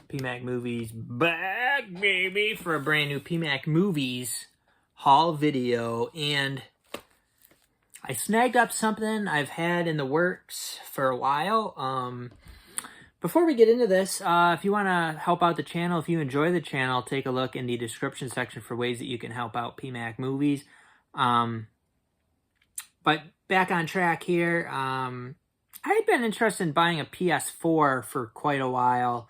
PMAC Movies back, baby, for a brand new PMAC Movies haul video. And I snagged up something I've had in the works for a while. Before we get into this, if you want to help out the channel, if you enjoy the channel, take a look in the description section for ways that you can help out PMAC Movies. But back on track here, I had been interested in buying a PS4 for quite a while.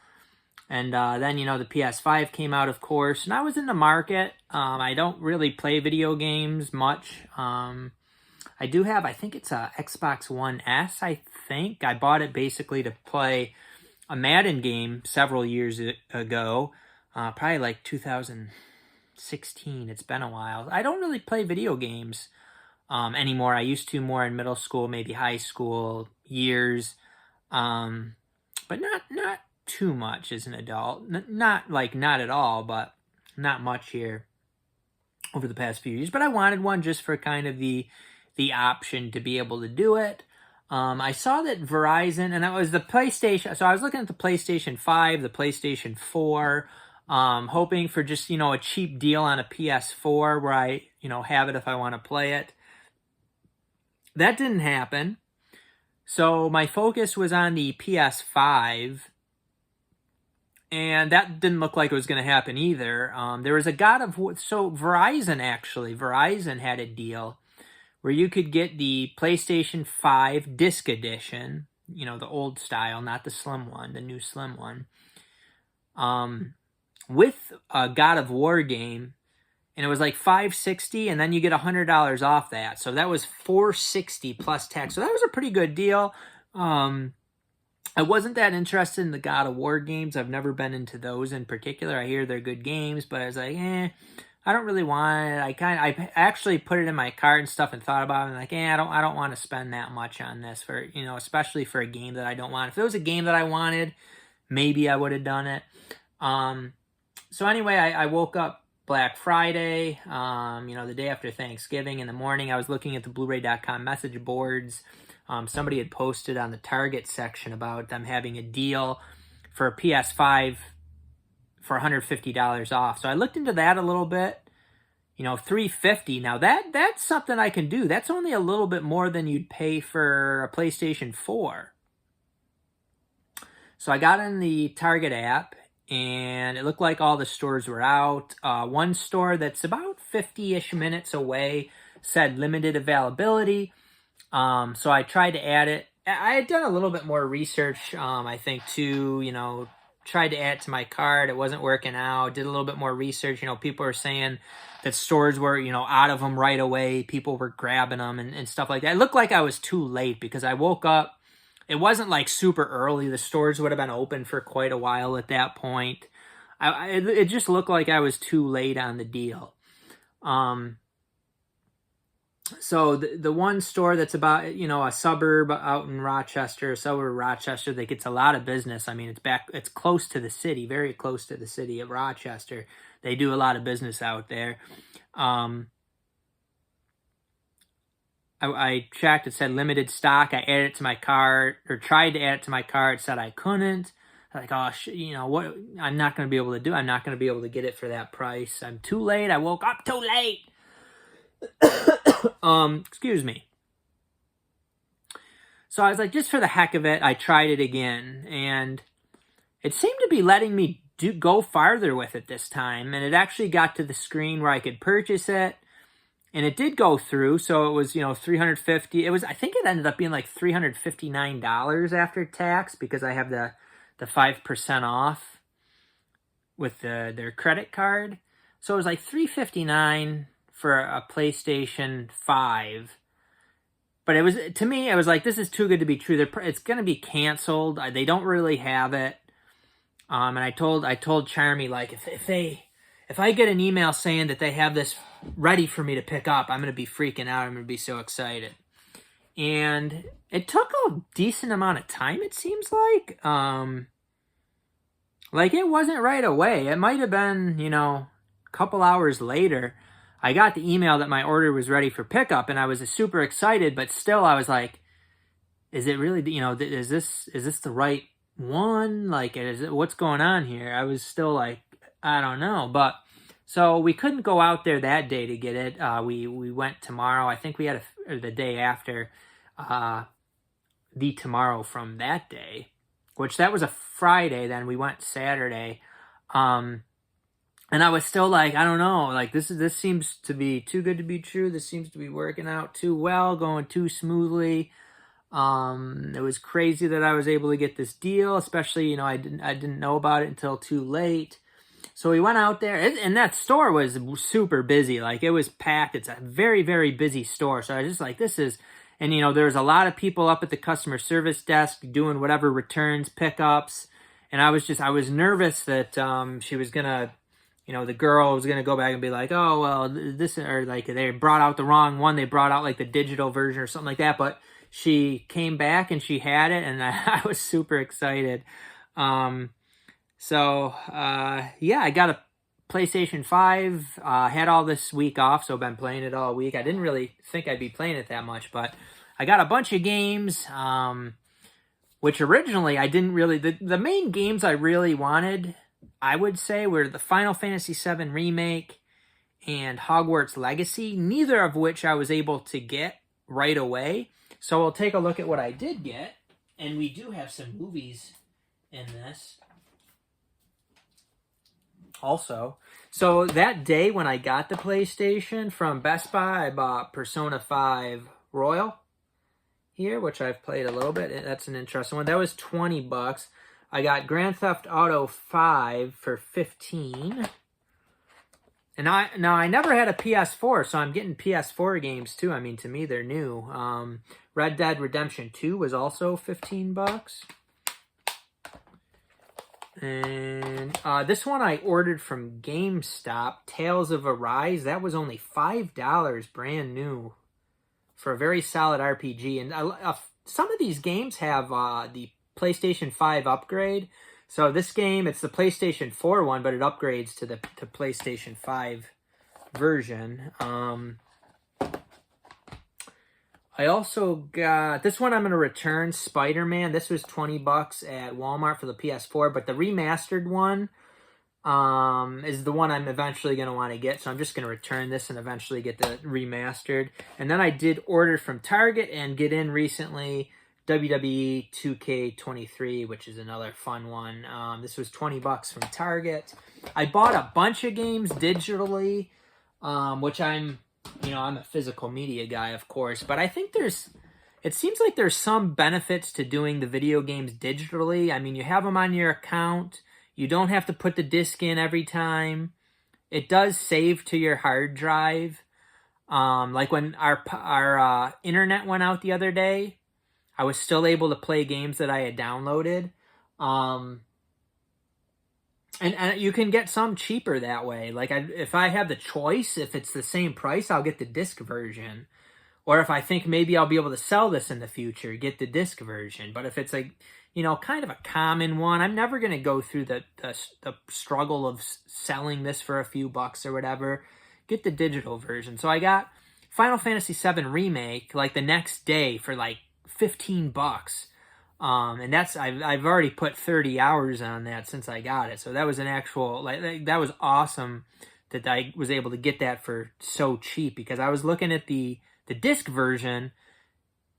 And then, the PS5 came out, of course, and I was in the market. I don't really play video games much. I do have, I think it's a Xbox One S, I think. I bought it basically to play a Madden game several years ago, probably like 2016. It's been a while. I don't really play video games anymore. I used to more in middle school, maybe high school years, but not too much as an adult. Not at all, but not much here over the past few years. But I wanted one just for kind of the option to be able to do it. I saw that Verizon, and that was the PlayStation. So I was looking at the PlayStation 5, the PlayStation 4, hoping for just, a cheap deal on a PS4 where I, have it if I want to play it. That didn't happen. So my focus was on the PS5, and that didn't look like it was going to happen either. There was a Verizon had a deal where you could get the PlayStation 5 disc edition, the old style, not the slim one, the new slim one, with a God of War game, and it was like $560, and then you get $100 off that. So that was $460 plus tax. So that was a pretty good deal. I wasn't that interested in the God of War games. I've never been into those in particular. I hear they're good games, but I was like, I don't really want it. I actually put it in my cart and stuff and thought about it. And like, I don't want to spend that much on this for, especially for a game that I don't want. If it was a game that I wanted, maybe I would have done it. So anyway, I woke up Black Friday, the day after Thanksgiving. In the morning, I was looking at the Blu-ray.com message boards. Somebody had posted on the Target section about them having a deal for a PS5 for $150 off. So I looked into that a little bit, $350. Now that's something I can do. That's only a little bit more than you'd pay for a PlayStation 4. So I got in the Target app, and it looked like all the stores were out. One store that's about 50-ish minutes away said limited availability. So I tried to add it. I had done a little bit more research, I think, too, tried to add it to my cart. It wasn't working out. Did a little bit more research. People are saying that stores were, out of them right away. People were grabbing them and stuff like that. It looked like I was too late because I woke up. It wasn't like super early. The stores would have been open for quite a while at that point. It just looked like I was too late on the deal. So the one store that's about, a suburb out in Rochester, that gets a lot of business. I mean, it's close to the city, very close to the city of Rochester. They do a lot of business out there. I checked, it said limited stock. I added it to my cart, or tried to add it to my cart. It said I couldn't. Like, what? I'm not going to be able to do. I'm not going to be able to get it for that price. I'm too late. I woke up too late. Excuse me. So I was like, just for the heck of it, I tried it again, and it seemed to be letting me go farther with it this time, and it actually got to the screen where I could purchase it, and it did go through. So it was, $350. I think it ended up being like $359 after tax, because I have the 5% off with their credit card. So it was like $359 for a PlayStation 5. But it was, to me, it was like, this is too good to be true. It's going to be canceled. They don't really have it. And I told Charmy, like, if I get an email saying that they have this ready for me to pick up, I'm going to be freaking out. I'm going to be so excited. And it took a decent amount of time, it seems like. Like, it wasn't right away. It might have been, a couple hours later. I got the email that my order was ready for pickup, and I was super excited, but still I was like, is it really, is this the right 1? Like, what's going on here? I was still like, I don't know. But so we couldn't go out there that day to get it. We went tomorrow. I think we had or the day after, the tomorrow from that day, which that was a Friday. Then we went Saturday. And I was still like, I don't know, like this seems to be too good to be true. This seems to be working out too well, going too smoothly. It was crazy that I was able to get this deal, especially, you know, I didn't know about it until too late. So we went out there, and that store was super busy. Like, it was packed. It's a very, very busy store. So I was just like, this is, and you know, there was a lot of people up at the customer service desk doing whatever returns, pickups. And I was nervous that she was gonna, you know, the girl was going to go back and be like, oh, well, this, or like they brought out the wrong one. They brought out like the digital version or something like that. But she came back and she had it, and I was super excited. Yeah, I got a PlayStation 5, had all this week off, so I've been playing it all week. I didn't really think I'd be playing it that much, but I got a bunch of games, which originally I didn't really, the main games I really wanted, I would say, were the Final Fantasy VII Remake and Hogwarts Legacy, neither of which I was able to get right away. So we'll take a look at what I did get, and we do have some movies in this also. So that day when I got the PlayStation from Best Buy, I bought Persona 5 Royal here, which I've played a little bit. That's an interesting one. That was $20. I got Grand Theft Auto 5 for $15. And I never had a PS4, so I'm getting PS4 games too. I mean, to me, they're new. Red Dead Redemption 2 was also $15. And this one I ordered from GameStop, Tales of Arise. That was only $5 brand new for a very solid RPG. And some of these games have the PlayStation 5 upgrade. So this game, it's the PlayStation 4 one, but it upgrades to the PlayStation 5 version. I also got this one. I'm going to return, Spider-Man. This was $20 at Walmart for the PS4, but the remastered one is the one I'm eventually going to want to get. So I'm just going to return this and eventually get the remastered. And then I did order from Target and get in recently WWE 2K23, which is another fun one. This was $20 from Target. I bought a bunch of games digitally, which I'm a physical media guy, of course, but I think it seems like there's some benefits to doing the video games digitally. I mean, you have them on your account. You don't have to put the disc in every time. It does save to your hard drive. Like when our internet went out the other day, I was still able to play games that I had downloaded. And you can get some cheaper that way. Like, if I have the choice, if it's the same price, I'll get the disc version. Or if I think maybe I'll be able to sell this in the future, get the disc version. But if it's like, kind of a common one, I'm never going to go through the struggle of selling this for a few bucks or whatever. Get the digital version. So I got Final Fantasy VII Remake like the next day for like $15. And that's, I've already put 30 hours on that since I got it. So that was an actual, like that was awesome that I was able to get that for so cheap, because I was looking at the disc version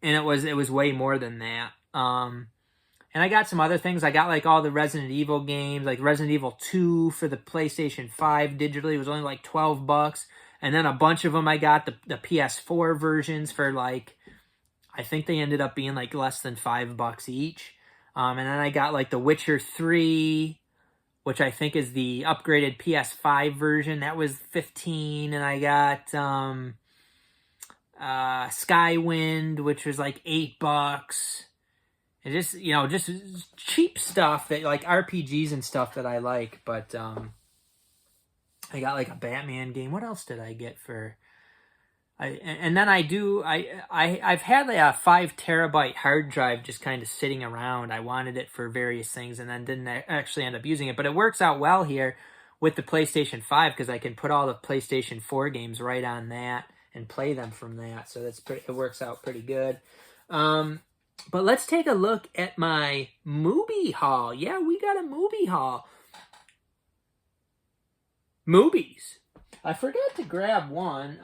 and it was way more than that. And I got some other things. I got like all the Resident Evil games, like Resident Evil 2 for the PlayStation 5 digitally. It was only like $12. And then a bunch of them I got the PS4 versions for like, I think they ended up being like less than $5 each. And then I got like The Witcher 3, which I think is the upgraded PS5 version. That was $15. And I got Skywind, which was like $8. And just cheap stuff that like RPGs and stuff that I like. But I got like a Batman game. What else did I get for... I've had a 5 terabyte hard drive just kind of sitting around. I wanted it for various things and then didn't actually end up using it. But it works out well here with the PlayStation 5 because I can put all the PlayStation 4 games right on that and play them from that. So it works out pretty good. But let's take a look at my movie haul. Yeah, we got a movie haul. Movies. I forgot to grab one.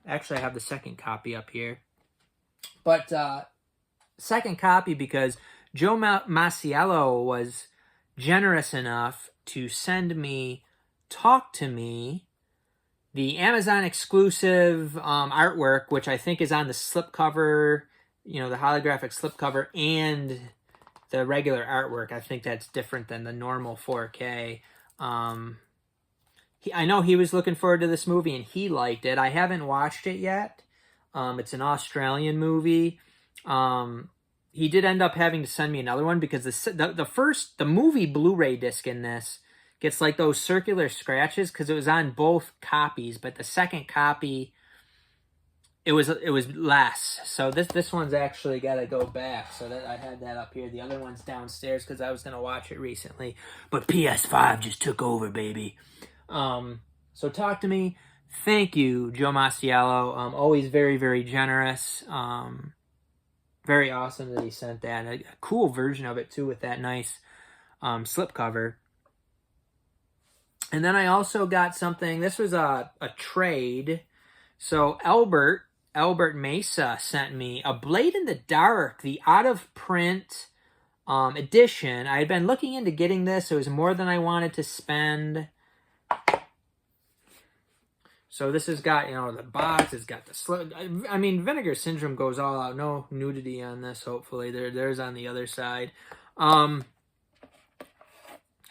Actually, I have the second copy up here. But second copy because Joe Masiello was generous enough to send me Talk to Me, the Amazon exclusive artwork, which I think is on the slipcover, you know, the holographic slipcover, and the regular artwork. I think that's different than the normal 4K. I know he was looking forward to this movie, and he liked it. I haven't watched it yet. It's an Australian movie. He did end up having to send me another one because the movie Blu-ray disc in this gets like those circular scratches because it was on both copies, but the second copy it was less. So this one's actually got to go back. So that I had that up here. The other one's downstairs because I was gonna watch it recently, but PS5 just took over, baby. So Talk to Me. Thank you, Joe Masiello. Always very, very generous. Very awesome that he sent that. A cool version of it too with that nice slipcover. And then I also got something. This was a trade. So Albert Mesa sent me a Blade in the Dark, the out of print edition. I had been looking into getting this. It was more than I wanted to spend. So this has got, you know, the box. It's got the slip. I mean, Vinegar Syndrome goes all out. No nudity on this. Hopefully, there's on the other side. I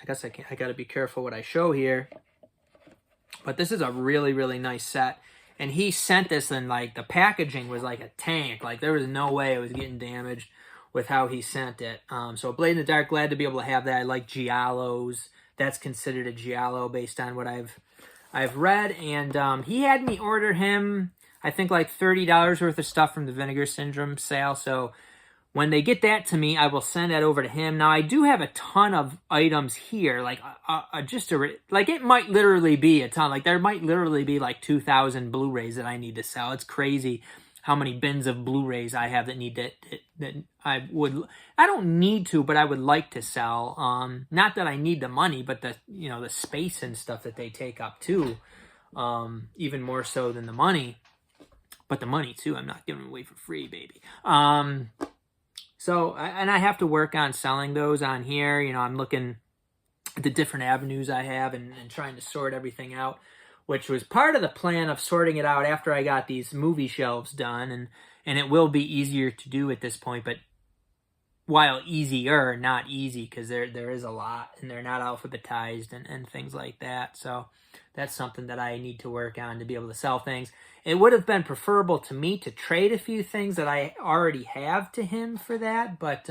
guess I got to be careful what I show here. But this is a really, really nice set. And he sent this, and like the packaging was like a tank. Like there was no way it was getting damaged with how he sent it. So Blade in the Dark, glad to be able to have that. I like giallos. That's considered a giallo based on what I've read. And he had me order him, I think, like $30 worth of stuff from the Vinegar Syndrome sale. So when they get that to me, I will send that over to him. Now, I do have a ton of items here. Like, like it might literally be a ton. Like, there might literally be like 2,000 Blu-rays that I need to sell. It's crazy how many bins of Blu-rays I have that need that I don't need to, but I would like to sell. Not that I need the money, but the space and stuff that they take up too. Even more so than the money. But the money too, I'm not giving away for free, baby. So, and I have to work on selling those on here. You know, I'm looking at the different avenues I have and trying to sort everything out, which was part of the plan of sorting it out after I got these movie shelves done. And it will be easier to do at this point, but while easier, not easy, because there is a lot, and they're not alphabetized and things like that. So that's something that I need to work on to be able to sell things. It would have been preferable to me to trade a few things that I already have to him for that, but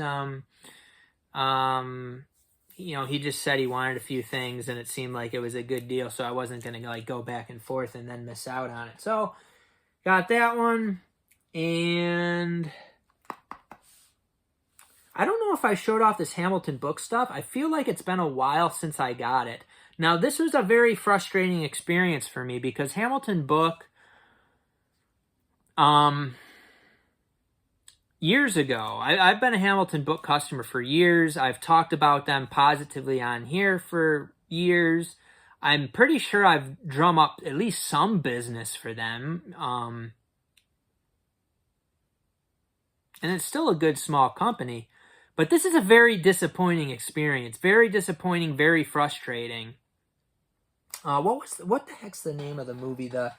he just said he wanted a few things, and it seemed like it was a good deal, so I wasn't going to like go back and forth and then miss out on it. So got that one, and I don't know if I showed off this Hamilton book stuff. I feel like it's been a while since I got it. Now, this was a very frustrating experience for me because Hamilton book, years ago, I've been a Hamilton book customer for years. I've talked about them positively on here for years. I'm pretty sure I've drummed up at least some business for them. And it's still a good small company. But this is a very disappointing experience. Very disappointing, very frustrating. What the heck's the name of the movie? The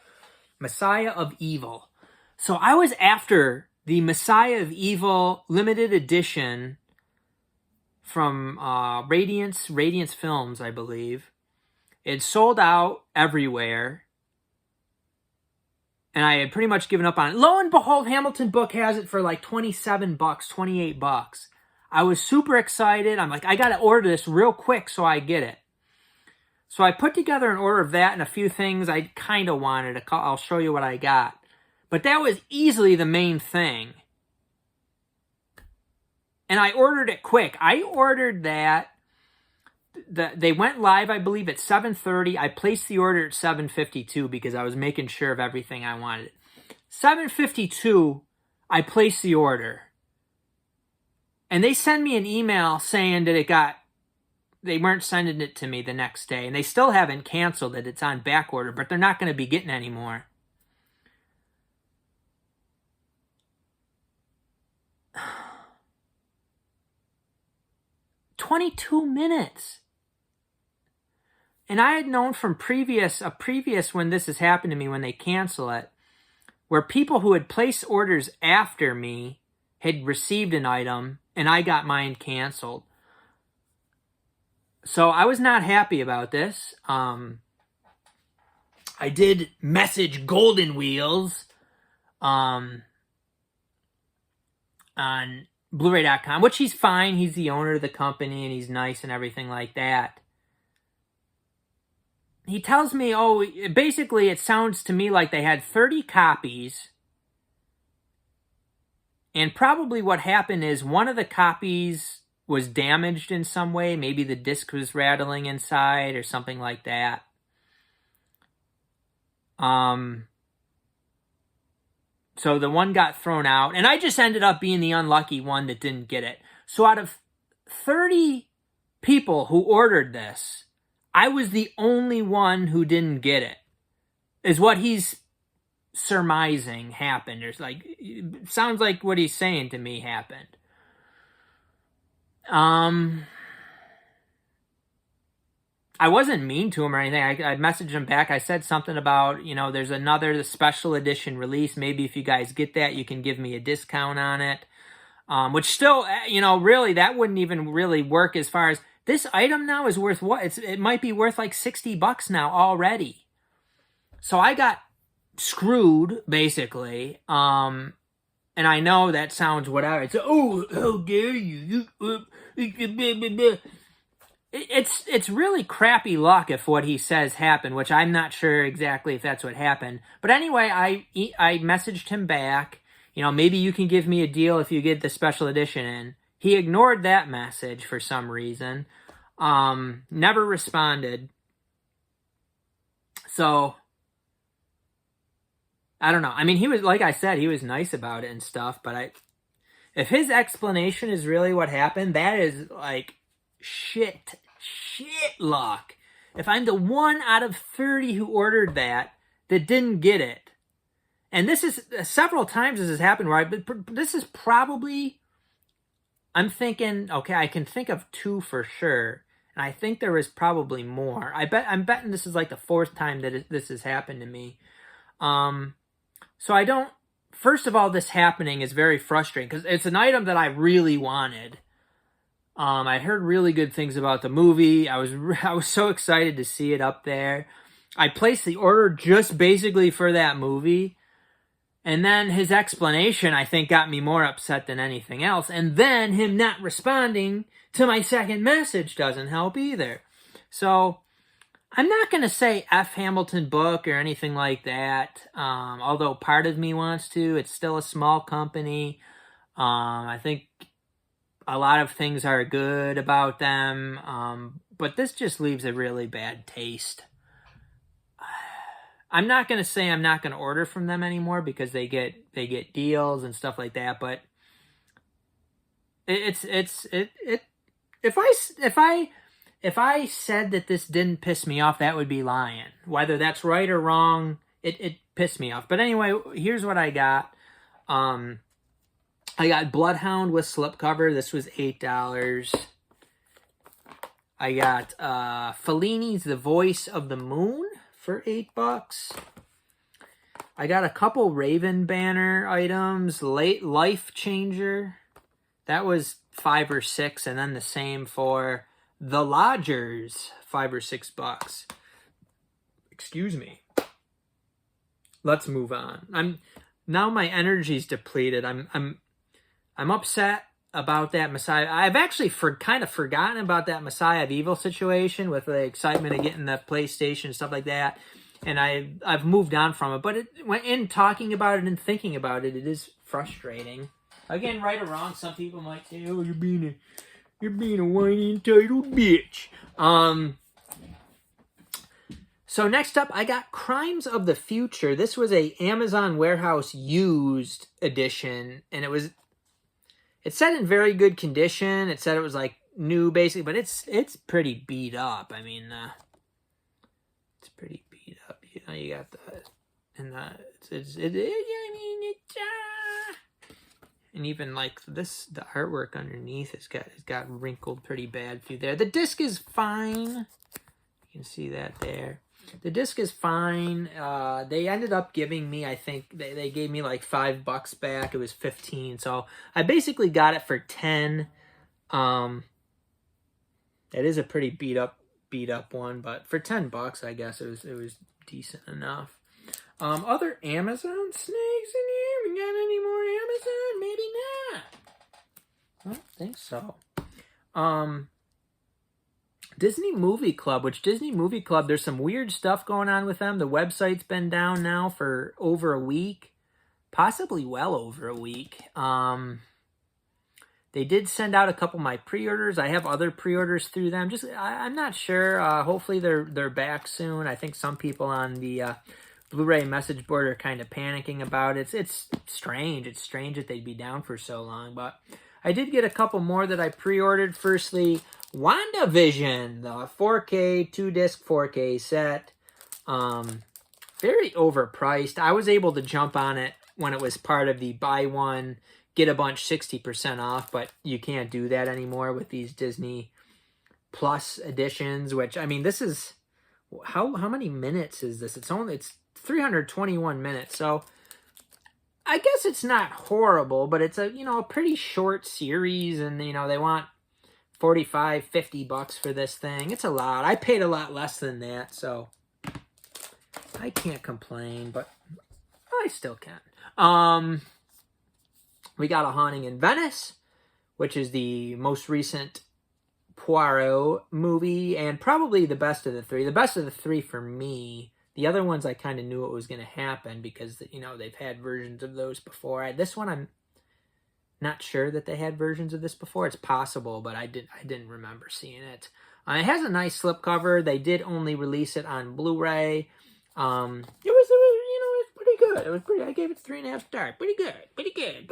Messiah of Evil. So I was after the Messiah of Evil limited edition from Radiance Films, I believe. It sold out everywhere. And I had pretty much given up on it. Lo and behold, Hamilton Book has it for like $27, $28. I was super excited. I'm like, I got to order this real quick so I get it. So I put together an order of that and a few things I kind of wanted. I'll show you what I got. But that was easily the main thing. And I ordered it quick. I ordered that. They went live, I believe, at 7:30. I placed the order at 7:52 because I was making sure of everything I wanted. 7:52, I place the order. And they send me an email saying that they weren't sending it to me the next day. And they still haven't canceled it. It's on back order, but they're not going to be getting any more. $22. And I had known from a previous when this has happened to me, when they cancel it, where people who had placed orders after me had received an item and I got mine canceled. So I was not happy about this. I did message Golden Wheels on Blu-ray.com, which he's fine. He's the owner of the company and he's nice and everything like that. He tells me, basically it sounds to me like they had 30 copies. And probably what happened is one of the copies was damaged in some way. Maybe the disc was rattling inside or something like that. So the one got thrown out. And I just ended up being the unlucky one that didn't get it. So out of 30 people who ordered this, I was the only one who didn't get it, is what he's surmising happened. It sounds like what he's saying to me happened. I wasn't mean to him or anything. I messaged him back. I said something about, there's another special edition release. Maybe if you guys get that, you can give me a discount on it. Which still, really, that wouldn't even really work as far as... This item now is worth what? It might be worth like $60 now already. So I got screwed, basically. And I know that sounds whatever. It's, how dare you? It's really crappy luck if what he says happened, which I'm not sure exactly if that's what happened. But anyway, I messaged him back. Maybe you can give me a deal if you get the special edition in. He ignored that message for some reason. Never responded. So, I don't know. I mean, he was, like I said, he was nice about it and stuff, but if his explanation is really what happened, that is like shit luck. If I'm the 1 out of 30 who ordered that didn't get it. And this is, several times this has happened, right? But this is probably... I'm thinking, okay, I can think of 2 for sure, and I think there is probably more. I'm betting this is like the 4th time that this has happened to me. So I don't... First of all, this happening is very frustrating because it's an item that I really wanted. I heard really good things about the movie. I was so excited to see it up there. I placed the order just basically for that movie. And then his explanation, I think, got me more upset than anything else. And then him not responding to my second message doesn't help either. So, I'm not going to say F Hamilton book or anything like that. Although part of me wants to. It's still a small company. I think a lot of things are good about them. But this just leaves a really bad taste. I'm not going to say I'm not going to order from them anymore because they get deals and stuff like that, but if I said that this didn't piss me off, that would be lying. Whether that's right or wrong, it pissed me off. But anyway, here's what I got. I got Bloodhound with slipcover. This was $8. I got Fellini's The Voice of the Moon for $8. I got a couple Raven banner items. Late Life Changer. That was $5 or $6, and then the same for The Lodgers, $5 or $6. Excuse me. Let's move on. Now my energy's depleted. I'm upset about that Messiah. I've actually kind of forgotten about that Messiah of Evil situation with the excitement of getting the PlayStation and stuff like that. And I've moved on from it. But in talking about it and thinking about it, it is frustrating. Again, right or wrong, some people might say, "Oh, you're being a whiny entitled bitch." So next up, I got Crimes of the Future. This was a Amazon Warehouse used edition, and it said in very good condition. It said it was like new, basically, but it's pretty beat up. I mean, it's pretty beat up. You know, you got the and and even like this, the artwork underneath has got wrinkled pretty bad through there. The disc is fine. You can see that there. The disc is fine. They ended up giving me, I think, they gave me like $5 back. It was 15, so I basically got it for 10. It is a pretty beat up one, but for $10, I guess it was decent enough. Other Amazon snakes in here? We got any more Amazon? Maybe not. I don't think so. Disney Movie Club, there's some weird stuff going on with them. The website's been down now for over a week, possibly well over a week. They did send out a couple of my pre-orders. I have other pre-orders through them. I'm not sure. Hopefully they're back soon. I think some people on the Blu-ray message board are kind of panicking about it. It's strange. It's strange that they'd be down for so long, but I did get a couple more that I pre-ordered. Firstly, WandaVision, the 4K, 2-disc 4K set. Very overpriced. I was able to jump on it when it was part of the buy one, get a bunch 60% off, but you can't do that anymore with these Disney Plus editions, which, I mean, this is, how many minutes is this? It's 321 minutes, so I guess it's not horrible, but it's a pretty short series, and they want $45, $50 for this thing. It's a lot. I paid a lot less than that, so I can't complain, but I still can. We got A Haunting in Venice, which is the most recent Poirot movie, and probably the best of the three. The best of the three for me. The other ones I kind of knew what was going to happen because, they've had versions of those before. This one, I'm not sure that they had versions of this before. It's possible, but I didn't remember seeing it. It has a nice slipcover. They did only release it on Blu-ray. It was pretty good. It was pretty. I gave it 3.5 stars. Pretty good. Pretty good.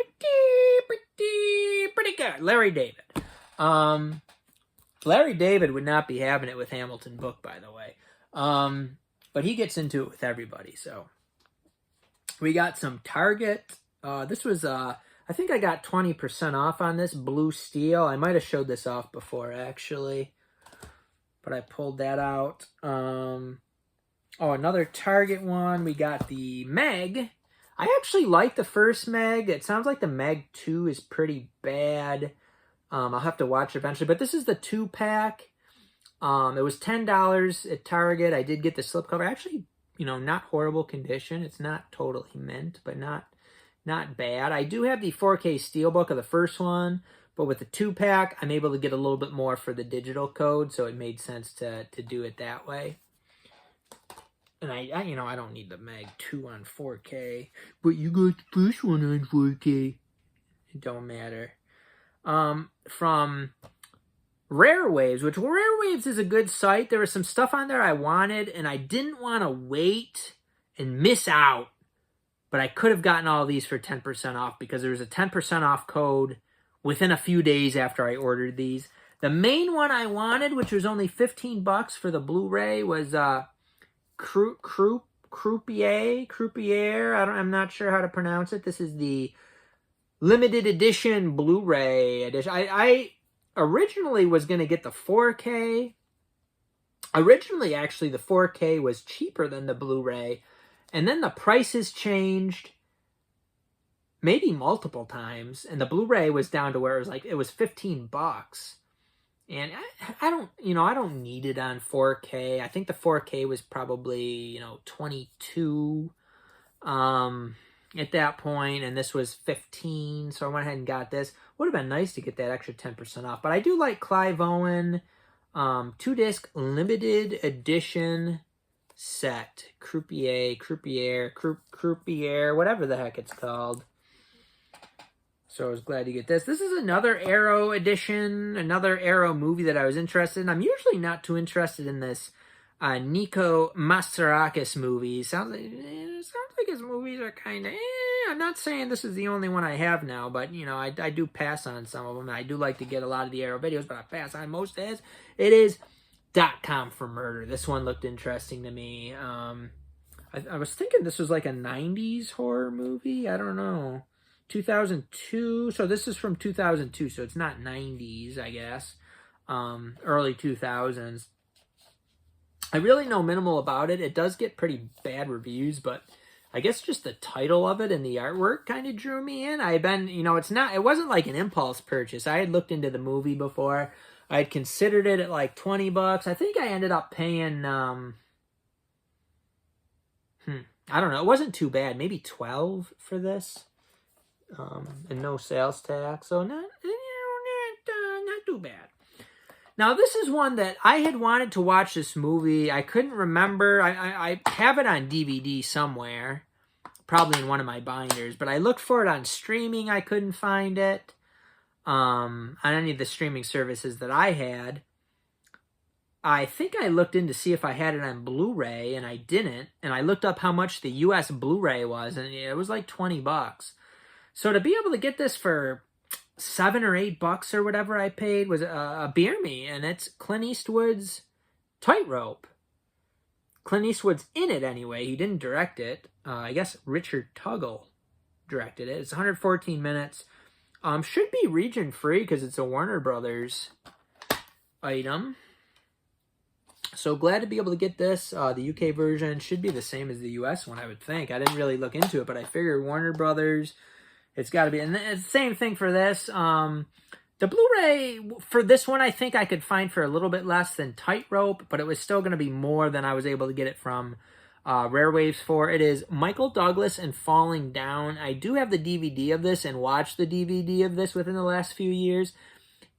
Larry David. Larry David would not be having it with Hamilton Book, by the way. But he gets into it with everybody. So we got some Target. This was I think I got 20% off on this Blue Steel. I might have showed this off before, actually, but I pulled that out. Another Target one. We got the Meg. I actually like the first Meg. It sounds like the Meg 2 is pretty bad. I'll have to watch it eventually, but this is the 2-pack. It was $10 at Target. I did get the slipcover. Actually, not horrible condition. It's not totally mint, but not bad. I do have the 4K Steelbook of the first one, but with the 2-pack, I'm able to get a little bit more for the digital code, so it made sense to do it that way. And I don't need the Meg 2 on 4K, but you got the first one on 4K. It don't matter. From Rare Waves, which Rare Waves is a good site. There was some stuff on there I wanted, and I didn't want to wait and miss out. But I could have gotten all these for 10% off because there was a 10% off code within a few days after I ordered these. The main one I wanted, which was only $15 for the Blu-ray, was Croupier. I'm not sure how to pronounce it. This is the limited edition Blu-ray edition. I originally was going to get the 4K. Originally, actually, the 4K was cheaper than the Blu-ray. And then the prices changed maybe multiple times. And the Blu-ray was down to where it was $15. And I don't need it on 4K. I think the 4K was probably, 22 at that point, and this was 15, so I went ahead and got this. Would have been nice to get that extra 10% off, but I do like Clive Owen 2-disc limited edition set. Croupier, whatever the heck it's called. So I was glad to get this. This is another Arrow edition, another Arrow movie that I was interested in. I'm usually not too interested in this Nico Mastarakis movie. Sounds like his movies are kind of. I'm not saying this is the only one I have now, but you know, I do pass on some of them. I do like to get a lot of the Arrow videos, but I pass on most as it is .com for Murder. This one looked interesting to me. I was thinking this was like a 90s horror movie. I don't know. 2002. So this is from 2002, so it's not 90s, I guess. Early 2000s. I really know minimal about it. It does get pretty bad reviews, but I guess just the title of it and the artwork kind of drew me in. It wasn't like an impulse purchase. I had looked into the movie before. I had considered it at like $20. I think I ended up paying, I don't know. It wasn't too bad. Maybe 12 for this. And no sales tax. So not too bad. Now, this is one that I had wanted to watch this movie. I couldn't remember. I have it on DVD somewhere. Probably in one of my binders. But I looked for it on streaming. I couldn't find it. On any of the streaming services that I had. I think I looked in to see if I had it on Blu-ray, and I didn't. And I looked up how much the US Blu-ray was, and it was like $20. So to be able to get this for $7 or $8 or whatever I paid was a beer me, and it's Clint Eastwood's Tightrope. Clint Eastwood's in it anyway. He didn't direct it. I guess Richard Tuggle directed it. It's 114 minutes. Should be region free because it's a Warner Brothers item. So glad to be able to get this. The UK version should be the same as the US one, I would think. I didn't really look into it, but I figured Warner Brothers. It's got to be. And it's the same thing for this. The Blu-ray for this one, I think I could find for a little bit less than Tightrope, but it was still going to be more than I was able to get it from Rare Waves for. It is Michael Douglas and Falling Down. I do have the DVD of this and watched the DVD of this within the last few years.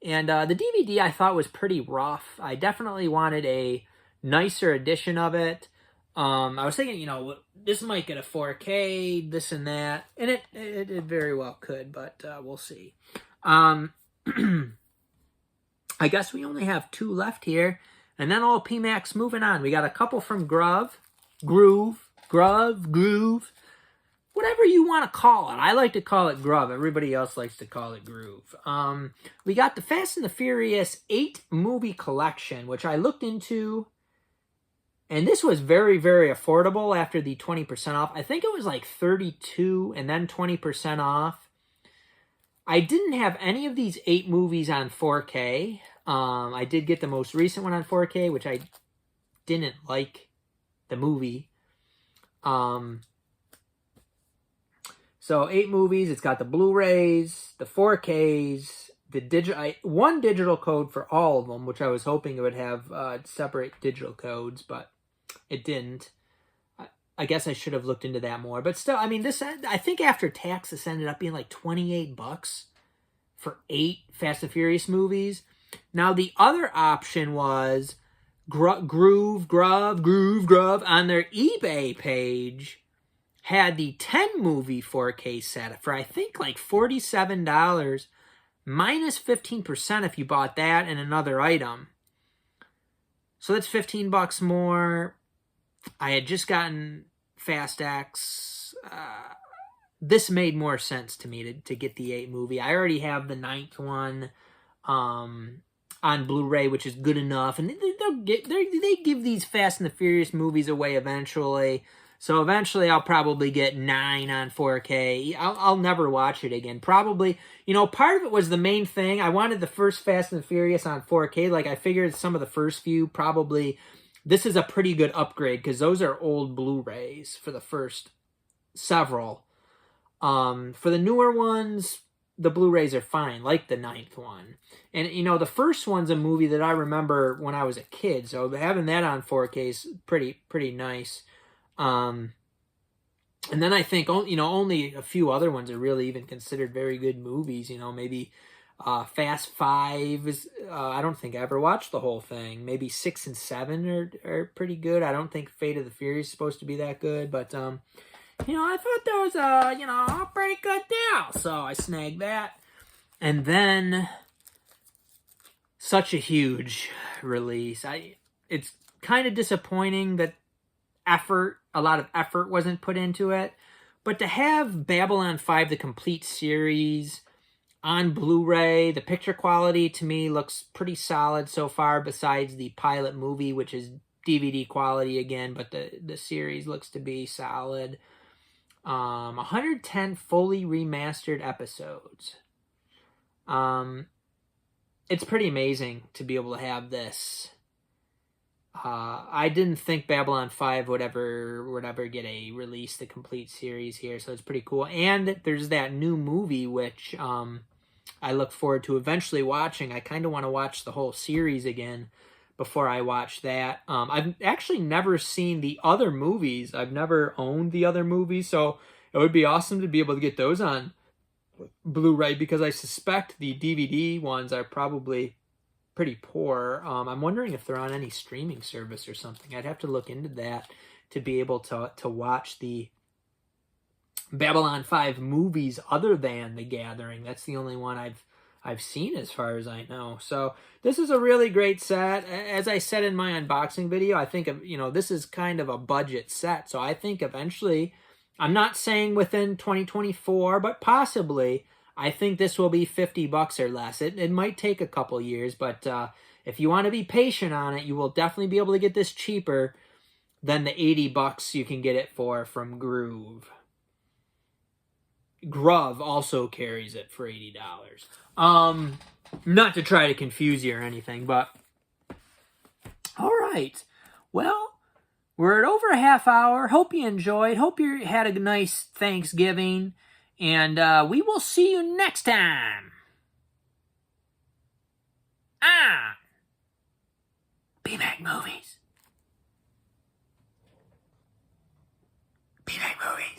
And the DVD I thought was pretty rough. I definitely wanted a nicer edition of it. I was thinking, this might get a 4K, this and that. And it very well could, but we'll see. I guess we only have 2 left here. And then all PMAX moving on. We got a couple from Groove. Whatever you want to call it. I like to call it Groove. Everybody else likes to call it Groove. We got the Fast and the Furious 8 movie collection, which I looked into. And this was very, very affordable after the 20% off. I think it was like $32 and then 20% off. I didn't have any of these 8 movies on 4K. I did get the most recent one on 4K, which I didn't like the movie. So 8 movies. It's got the Blu-rays, the 4Ks, one digital code for all of them, which I was hoping it would have separate digital codes, but it didn't. I guess I should have looked into that more. But still, I mean, I think after tax, this ended up being like $28 for 8 Fast and Furious movies. Now, the other option was Groove on their eBay page had the 10 movie 4K set for I think like $47 minus 15% if you bought that and another item. So that's $15 more. I had just gotten Fast X. This made more sense to me to get the 8 movie. I already have the 9th one on Blu-ray, which is good enough. And they give these Fast and the Furious movies away eventually. So eventually I'll probably get 9 on 4K. I'll never watch it again. Probably, part of it was the main thing. I wanted the first Fast and the Furious on 4K. Like, I figured some of the first few probably... This is a pretty good upgrade because those are old Blu-rays for the first several. For the newer ones, the Blu-rays are fine, like the 9th one. And, the first one's a movie that I remember when I was a kid. So having that on 4K is pretty nice. And then I think, only a few other ones are really even considered very good movies. Maybe Fast 5 is, I don't think I ever watched the whole thing. Maybe 6 and 7 are pretty good. I don't think Fate of the Furious is supposed to be that good, but, I thought that was a pretty good deal. So I snagged that. And then, such a huge release. It's kind of disappointing that a lot of effort wasn't put into it. But to have Babylon 5, the complete series, on Blu-ray, the picture quality to me looks pretty solid so far, besides the pilot movie, which is DVD quality again, but the series looks to be solid. 110 fully remastered episodes. It's pretty amazing to be able to have this. I didn't think Babylon 5 would ever get a release, the complete series here, so it's pretty cool. And there's that new movie, which I look forward to eventually watching. I kind of want to watch the whole series again before I watch that. I've actually never seen the other movies. I've never owned the other movies, so it would be awesome to be able to get those on Blu-ray, because I suspect the DVD ones are probably pretty poor. I'm wondering if they're on any streaming service or something. I'd have to look into that to be able to watch the Babylon 5 movies other than The Gathering. That's the only one I've seen as far as I know. So this is a really great set. As I said in my unboxing video, I think this is kind of a budget set. So I think eventually, I'm not saying within 2024, but possibly, I think this will be $50 or less. It might take a couple years, but if you want to be patient on it, you will definitely be able to get this cheaper than the $80 you can get it for from Groove. Gruv also carries it for $80. Not to try to confuse you or anything, but all right. Well, we're at over a half hour. Hope you enjoyed. Hope you had a nice Thanksgiving. And we will see you next time. B-Mag Movies. B-Mag Movies.